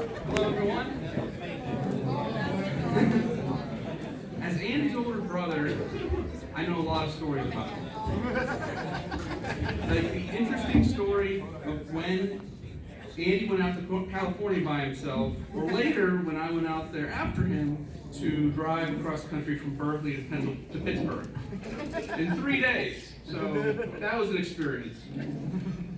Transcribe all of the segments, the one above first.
Hello, everyone. As Andy's older brother, I know a lot of stories about him. Like the interesting story of when Andy went out to California by himself, or later when I went out there after him to drive across the country from Berkeley to Pittsburgh in 3 days. So that was an experience.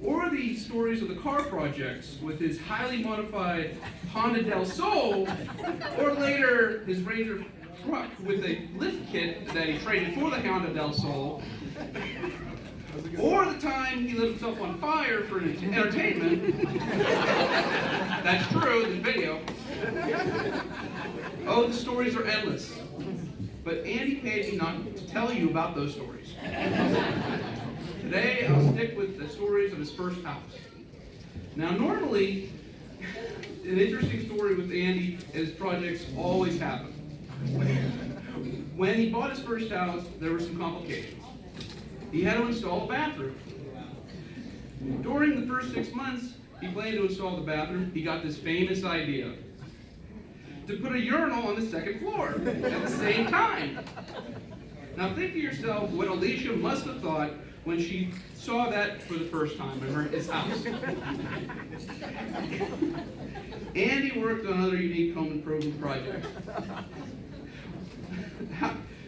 Or the stories of the car projects with his highly modified Honda Del Sol, or later his Ranger truck with a lift kit that he traded for the Honda Del Sol, or the time he lit himself on fire for entertainment. That's true, the video. Oh, the stories are endless. But Andy paid me not to tell you about those stories. Today, I'll stick with the stories of his first house. Now, normally, an interesting story with Andy and his projects always happen. When he bought his first house, there were some complications. He had to install a bathroom. During the first 6 months, he planned to install the bathroom. He got this famous idea to put a urinal on the second floor at the same time. Now think to yourself what Alicia must have thought when she saw that for the first time in his house. Andy worked on other unique home improvement projects,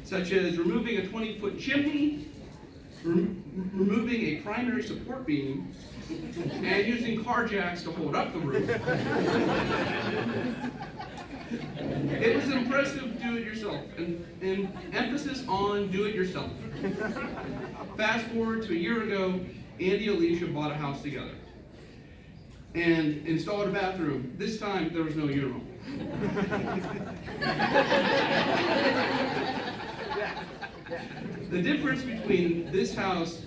such as removing a 20-foot chimney, removing a primary support beam, and using car jacks to hold up the roof. It was impressive do-it-yourself, and emphasis on do-it-yourself. Fast forward to a year ago, Andy and Alicia bought a house together and installed a bathroom. This time, there was no urinal. The difference between this house,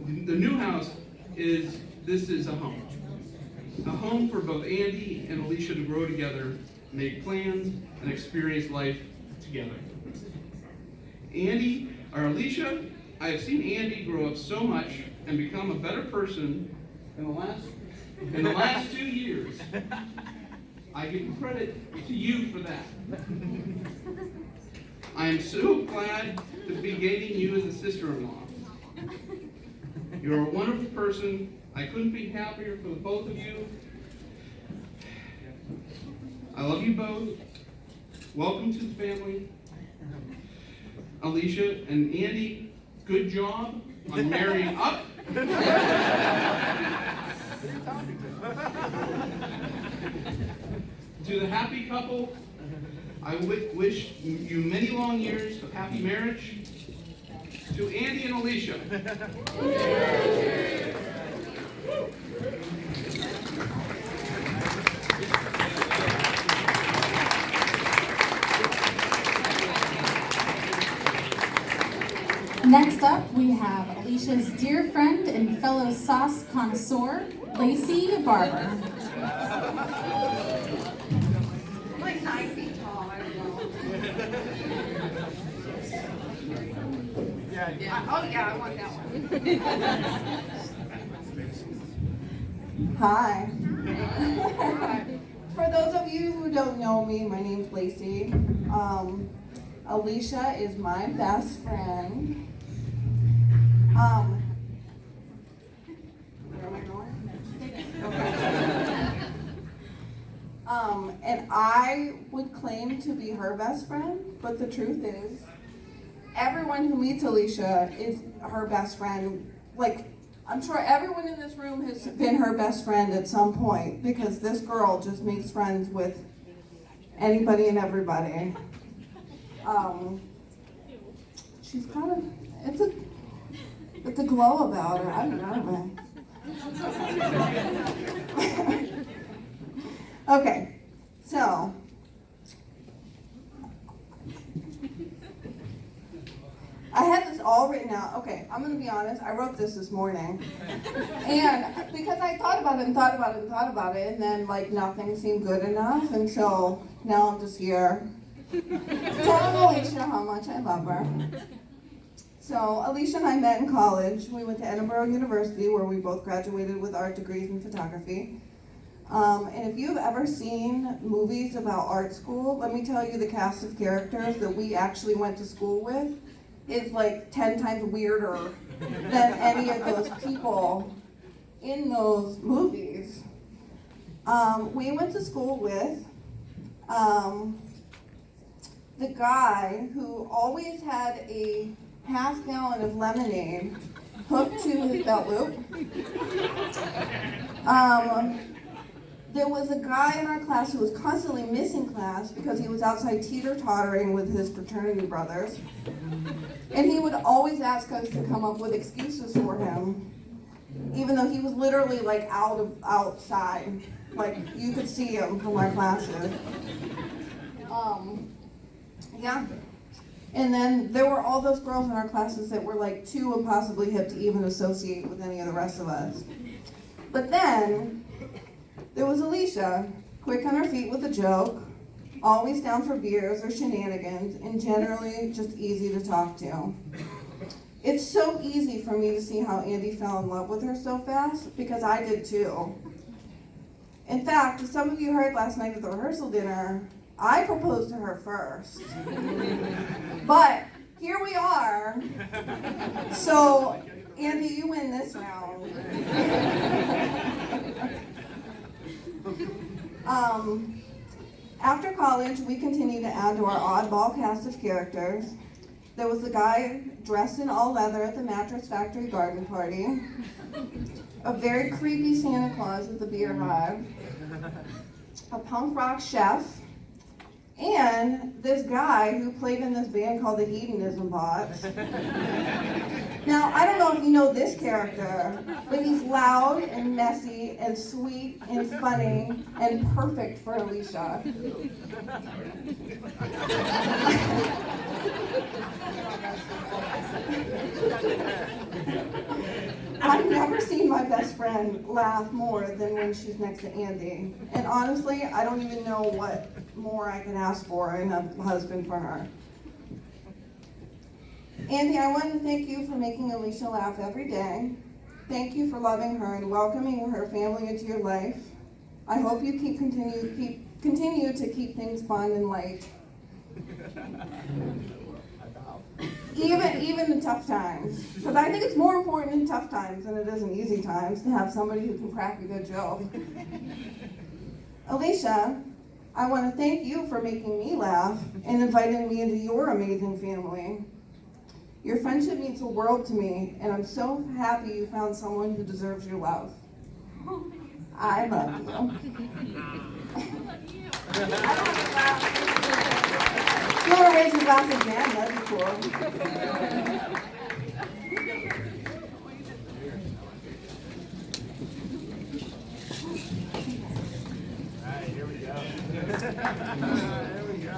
the new house, is this is a home. A home for both Andy and Alicia to grow together, make plans, and experience life together. Alicia, I have seen Andy grow up so much and become a better person in the last 2 years. I give credit to you for that. I am so glad to be gaining you as a sister-in-law. You're a wonderful person. I couldn't be happier for the both of you. I love you both. Welcome to the family. Alicia and Andy, good job on marrying up. To the happy couple, I wish you many long years of happy marriage. To Andy and Alicia. Next up, we have Alicia's dear friend and fellow sauce connoisseur, Lacey Barber. I'm like 9 feet tall, I don't know. Oh yeah, I want that one. Hi. For those of you who don't know me, my name's Lacey. Alicia is my best friend. Where am I going? Okay. And I would claim to be her best friend, but the truth is, everyone who meets Alicia is her best friend. Like, I'm sure everyone in this room has been her best friend at some point, because this girl just makes friends with anybody and everybody. She's kind of, it's a glow about her. I don't know. Okay, so I had this all written out. Okay, I'm gonna be honest, I wrote this morning. And because I thought about it, and then like nothing seemed good enough, and so now I'm just here telling Alicia how much I love her. So Alicia and I met in college. We went to Edinburgh University, where we both graduated with art degrees in photography. And if you've ever seen movies about art school, let me tell you the cast of characters that we actually went to school with is like 10 times weirder than any of those people in those movies. We went to school with the guy who always had a half gallon of lemonade hooked to his belt loop. There was a guy in our class who was constantly missing class because he was outside teeter-tottering with his fraternity brothers. And he would always ask us to come up with excuses for him, even though he was literally like outside. Like you could see him from our classes. Yeah. And then there were all those girls in our classes that were like too impossibly hip to even associate with any of the rest of us. But then there was Alicia, quick on her feet with a joke, always down for beers or shenanigans, and generally just easy to talk to. It's so easy for me to see how Andy fell in love with her so fast, because I did too. In fact, as some of you heard last night at the rehearsal dinner, I proposed to her first. But here we are. So, Andy, you win this round. After college, we continued to add to our oddball cast of characters. There was the guy dressed in all leather at the Mattress Factory garden party, a very creepy Santa Claus at the beer hive, a punk rock chef, and this guy who played in this band called the Hedonism Bots. Now, I don't know if you know this character, but he's loud and messy and sweet and funny and perfect for Alicia. I've never seen my best friend laugh more than when she's next to Andy. And honestly, I don't even know what more I can ask for in a husband for her. Andy, I want to thank you for making Alicia laugh every day. Thank you for loving her and welcoming her family into your life. I hope you continue to keep things fun and light. Even in tough times. Because I think it's more important in tough times than it is in easy times to have somebody who can crack a good joke. Alicia, I want to thank you for making me laugh and inviting me into your amazing family. Your friendship means the world to me, and I'm so happy you found someone who deserves your love. I love you. If you want to raise your glass again, that'd be cool.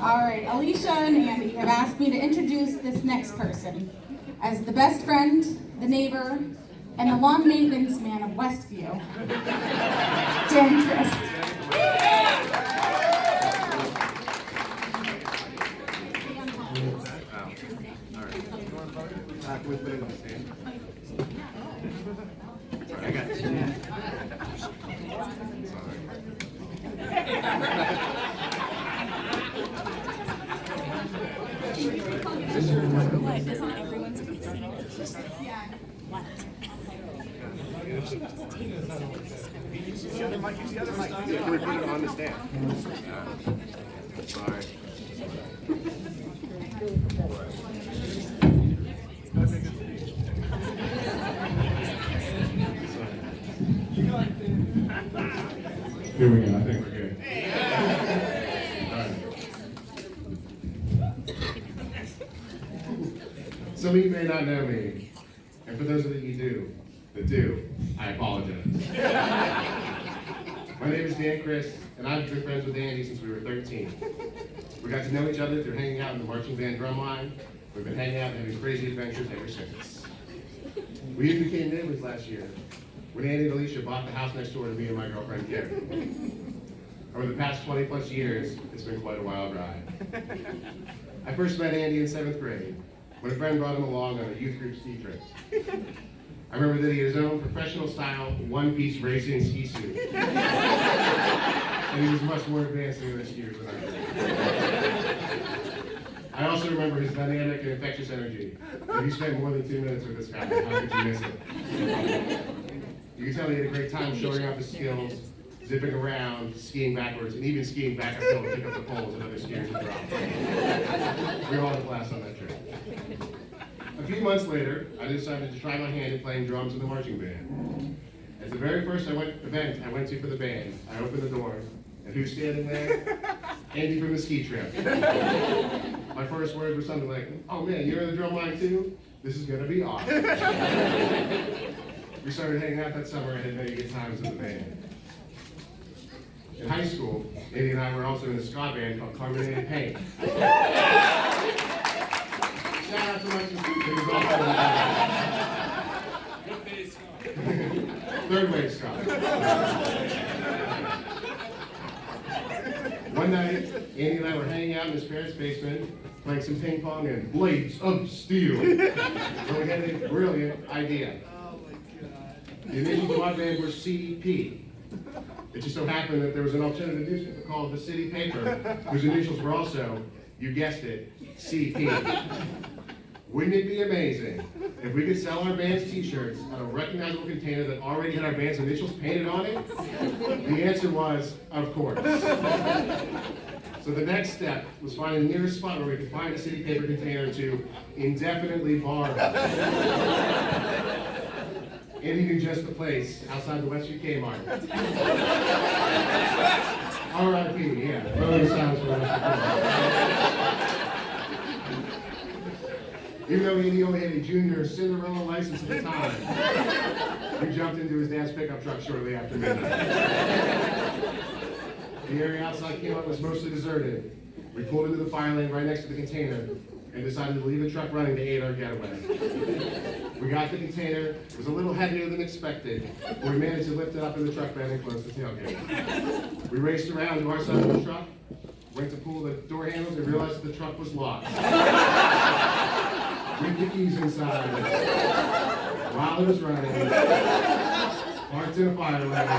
All right, Alicia and Andy have asked me to introduce this next person as the best friend, the neighbor, and the long maintenance man of Westview, Dan Christ. Can we put it on the stand? Sorry, I got you. What? Doesn't everyone speak English? Yeah. What? Use the other mic. Can we put it on the stand? Sorry. Here we go. I think we're good. All right. Some of you may not know me, and for those of you that do, I apologize. My name is Dan Christ, and I've been friends with Andy since we were 13. We got to know each other through hanging out in the marching band drum line. We've been hanging out and having crazy adventures ever since. We even became neighbors last year when Andy and Alicia bought the house next door to me and my girlfriend Kim. Over the past 20 plus years, it's been quite a wild ride. I first met Andy in 7th grade when a friend brought him along on a youth group ski trip. I remember that he had his own professional style one-piece racing ski suit. And he was much more advanced in the skiers than I was. I also remember his dynamic and infectious energy. If you spent more than 2 minutes with this guy, how could you miss it? You can tell he had a great time showing off his skills, zipping around, skiing backwards, and even skiing back uphill to pick up the poles that other skiers had dropped. We all had a blast on that trip. A few months later, I decided to try my hand at playing drums in the marching band. At the very first event I went to for the band, I opened the door, and who's standing there? Andy from the ski trip. My first words were something like, "Oh man, you're in the drum line too? This is gonna be awesome." We started hanging out that summer and had many good times in the band. In high school, Andy and I were also in a ska band called Carbonated Paint. Shout out to my sister. He was also in the band. Third wave ska. One night, Andy and I were hanging out in his parents' basement, playing some ping pong and Blades of Steel. So we had a brilliant idea. The initials of our band were CP. It just so happened that there was an alternative newspaper called the City Paper, whose initials were also, you guessed it, CP. Wouldn't it be amazing if we could sell our band's t-shirts on a recognizable container that already had our band's initials painted on it? The answer was, of course. So the next step was finding the nearest spot where we could find a City Paper container to indefinitely borrow. Andy knew just the place outside the Westview Kmart. R.I.P. Yeah, rolling sounds for Westview. Even though Andy only had a junior Cinderella license at the time, we jumped into his dad's pickup truck shortly after midnight. The area outside Kmart was mostly deserted. We pulled into the fire lane right next to the container and decided to leave the truck running to aid our getaway. We got the container. It was a little heavier than expected, but we managed to lift it up in the truck bed and close the tailgate. We raced around to our side of the truck, went to pull the door handles, and realized that the truck was locked. With the keys inside. While it was running, parked in a fire lane.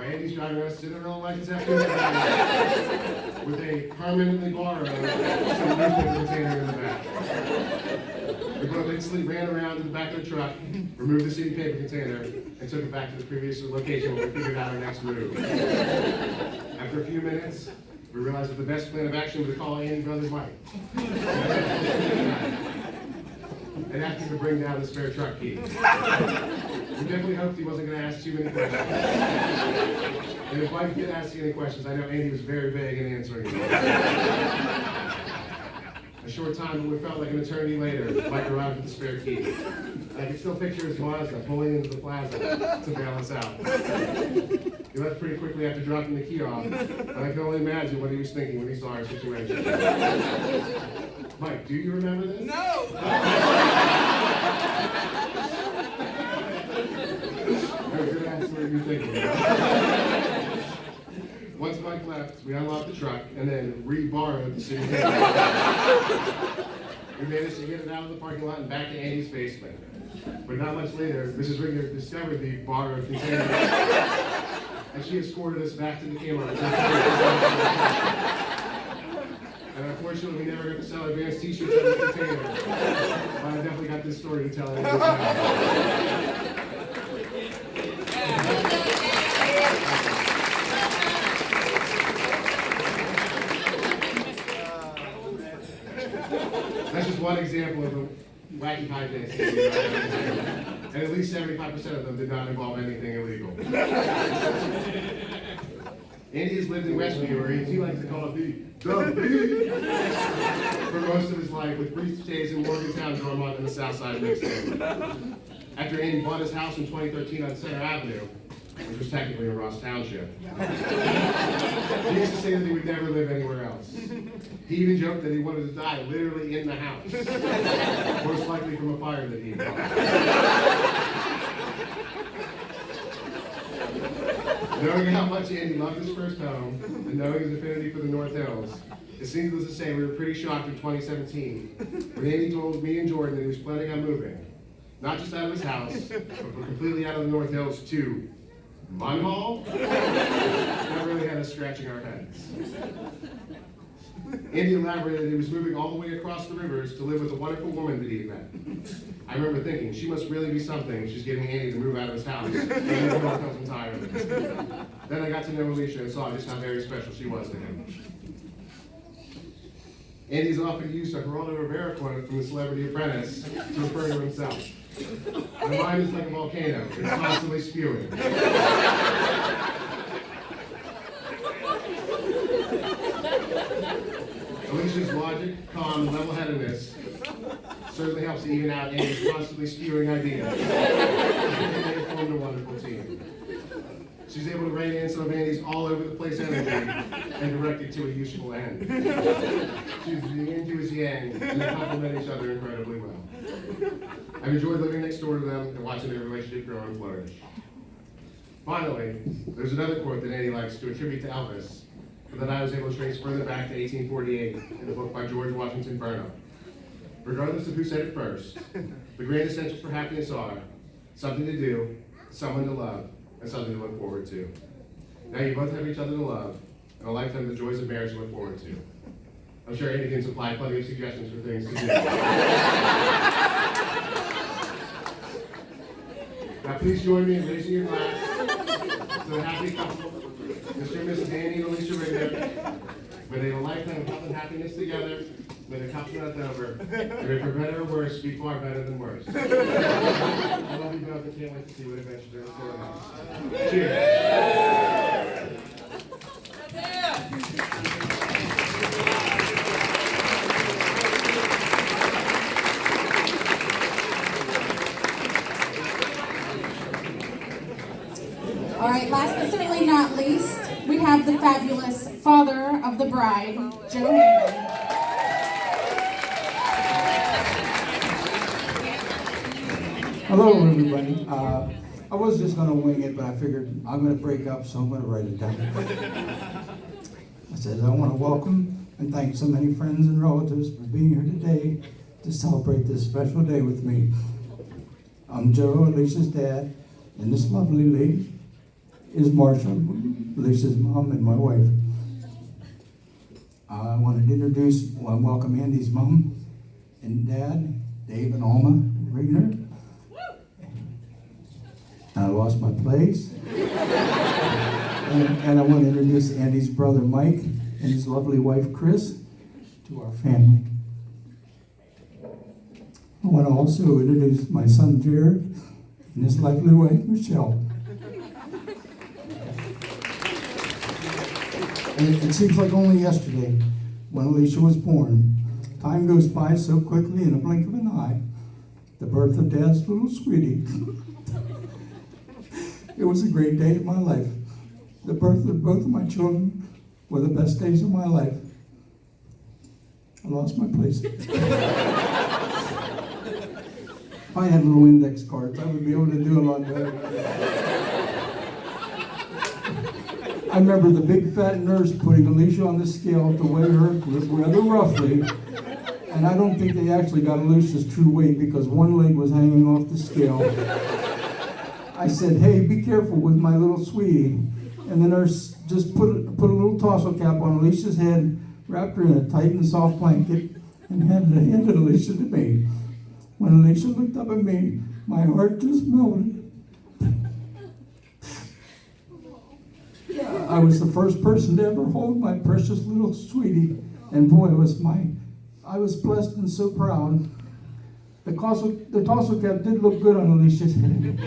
Andy's driving around Cinderella license after midnight with a permanently borrowed newspaper container in the back. We both instantly ran around to the back of the truck, removed the City Paper container, and took it back to the previous location where we figured out our next move. After a few minutes, we realized that the best plan of action was to call Andy's brother Mike and ask him to bring down the spare truck key. We definitely hoped he wasn't going to ask too many questions. And if Mike did ask any questions, I know Andy was very vague in answering them. A short time, but we felt like an eternity later, Mike arrived with the spare key. I can still picture his Mazda pulling into the plaza to bail us out. He left pretty quickly after dropping the key off, and I can only imagine what he was thinking when he saw our situation. Mike, do you remember this? No! I was going to ask what you're thinking. Once Mike left, we unlocked the truck and then re-borrowed the City Paper. We managed to get it out of the parking lot and back to Andy's basement. But not much later, Mrs. Riegner discovered the borrowed container, and she escorted us back to the Kmart. And unfortunately, we never got to sell our band's t-shirts out of the container. But I definitely got this story to tell everyone. That's just one example of the wacky hijinks. And at least 75% of them did not involve anything illegal. Andy has lived in Westview, or as he likes to call it, the for most of his life, with brief stays in Morgantown, Dormont, and the south side of Nixon. After Andy bought his house in 2013 on Center Avenue, which was technically in Ross Township, he used to say that he would never live anywhere else. He even joked that he wanted to die literally in the house, most likely from a fire that he caused. Knowing how much Andy loved his first home, and knowing his affinity for the North Hills, it seems to say we were pretty shocked in 2017 when Andy told me and Jordan that he was planning on moving. not just out of his house, but completely out of the North Hills to Munhall, that really had us scratching our heads. Andy elaborated that he was moving all the way across the rivers to live with a wonderful woman that he had met. I remember thinking, she must really be something. She's getting Andy to move out of his house and live in the North Hills entirely. Then I got to know Alicia and saw just how very special she was to him. Andy's often used a Geraldo Rivera quote from The Celebrity Apprentice to refer to himself. My mind is like a volcano, it's constantly spewing. Alicia's logic, calm, and level-headedness certainly helps to even out Andy's constantly spewing ideas. They formed a wonderful team. She's able to rein in some of Andy's all-over-the-place energy and direct it to a useful end. She's the yin to his yang, and they complement each other incredibly well. I've enjoyed living next door to them and watching their relationship grow and flourish. Finally, there's another quote that Andy likes to attribute to Elvis, but that I was able to trace further back to 1848 in the book by George Washington Burnham. Regardless of who said it first, the grand essentials for happiness are something to do, someone to love, and something to look forward to. Now you both have each other to love, and a lifetime of the joys of marriage to look forward to. I'm sure Andy can supply plenty of suggestions for things to do. Now please join me in raising your glass to the happy couple, Mr. and Mrs. Andy and Alicia Riegner. May they have a lifetime of health and happiness together. May the cup's not over. And may for better or worse be far better than worse. I love you both and can't wait to see what adventures are in store next. Cheers. All right, last but certainly not least, we have the fabulous father of the bride, Joe Heymann. Hello, everybody. I was just going to wing it, but I figured I'm going to break up, so I'm going to write it down. I said, I want to welcome and thank so many friends and relatives for being here today to celebrate this special day with me. I'm Joe, Alicia's dad, and this lovely lady is Marsha, Alicia's mom and my wife. I wanted to introduce and welcome Andy's mom and dad, Dave and Alma Riegner. I lost my place. and I want to introduce Andy's brother Mike and his lovely wife Chris to our family. I want to also introduce my son Jared and his lovely wife Michelle. And it seems like only yesterday when Alicia was born. Time goes by so quickly in a blink of an eye. The birth of Dad's little sweetie. It was a great day in my life. The birth of both of my children were the best days of my life. I lost my place. If I had little index cards, I would be able to do a lot better. I remember the big fat nurse putting Alicia on the scale to weigh her rather roughly, and I don't think they actually got Alicia's true weight because one leg was hanging off the scale. I said, hey, be careful with my little sweetie. And the nurse just put a little tassel cap on Alicia's head, wrapped her in a tight and soft blanket, and handed Alicia to me. When Alicia looked up at me, my heart just melted. I was the first person to ever hold my precious little sweetie, and boy, I was blessed and so proud. The tassel cap did look good on Alicia's head.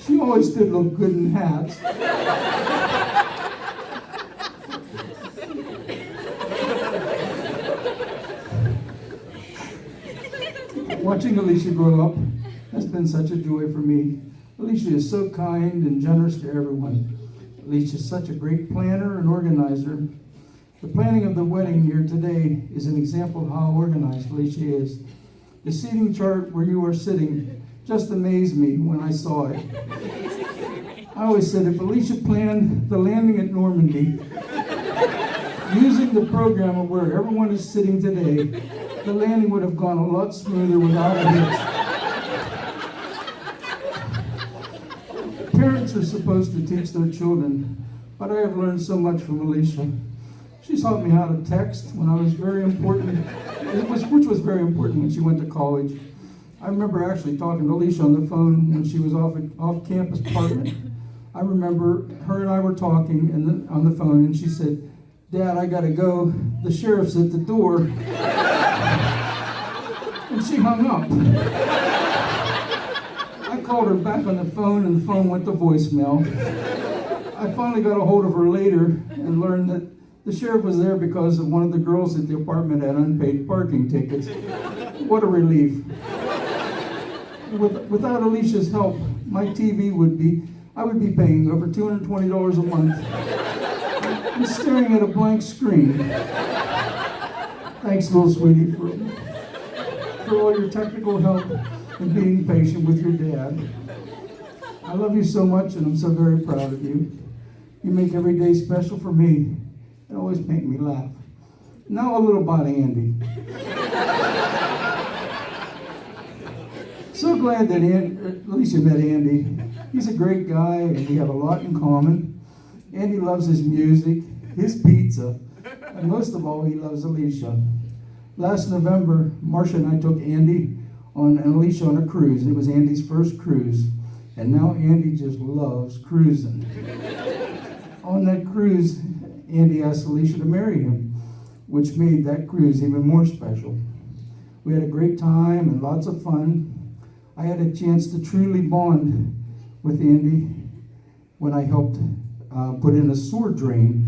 She always did look good in hats. Watching Alicia grow up has been such a joy for me. Alicia is so kind and generous to everyone. Alicia is such a great planner and organizer. The planning of the wedding here today is an example of how organized Alicia is. The seating chart where you are sitting just amazed me when I saw it. I always said if Alicia planned the landing at Normandy, using the program of where everyone is sitting today, the landing would have gone a lot smoother without a hitch. are supposed to teach their children, but I have learned so much from Alicia. She taught me how to text when I was very important, which was very important when she went to college. I remember actually talking to Alicia on the phone when she was off-campus apartment. I remember her and I were talking on the phone, and she said, "Dad, I gotta go. The sheriff's at the door." And she hung up. I called her back on the phone, and the phone went to voicemail. I finally got a hold of her later and learned that the sheriff was there because of one of the girls at the apartment had unpaid parking tickets. What a relief. Without Alicia's help, my TV I would be paying over $220 a month and staring at a blank screen. Thanks, little sweetie, for all your technical help and being patient with your dad. I love you so much, and I'm so very proud of you. You make every day special for me and always make me laugh. Now a little about Andy. So glad that Alicia met Andy. He's a great guy, and we have a lot in common. Andy loves his music, his pizza, and most of all, he loves Alicia. Last November, Marcia and I took Andy and Alicia on a cruise. It was Andy's first cruise, and now Andy just loves cruising. On that cruise, Andy asked Alicia to marry him, which made that cruise even more special. We had a great time and lots of fun. I had a chance to truly bond with Andy when I helped put in a sewer drain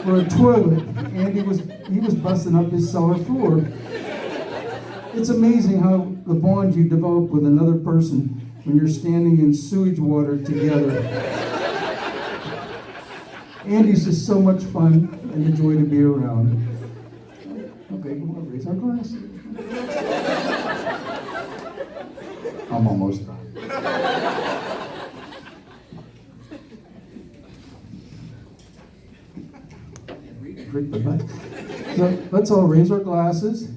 for a toilet. Andy was busting up his cellar floor. It's amazing how the bond you develop with another person when you're standing in sewage water together. Andy's just so much fun and a joy to be around. Okay, come on, raise our glasses. I'm almost done. Drink the butt. So let's all raise our glasses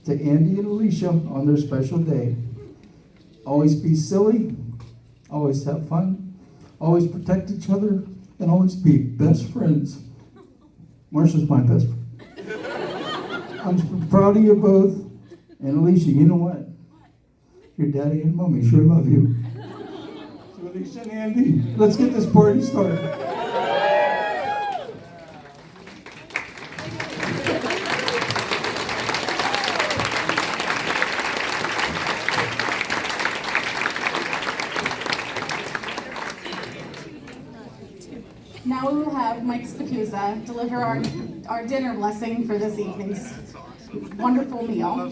to Andy and Alicia on their special day. Always be silly, always have fun, always protect each other, and always be best friends. Marcia's my best friend. I'm proud of you both. And Alicia, you know what? Your daddy and mommy sure love you. So Alicia and Andy, let's get this party started. Now we will have Mike Spacuzza deliver our dinner blessing for this evening's wonderful meal.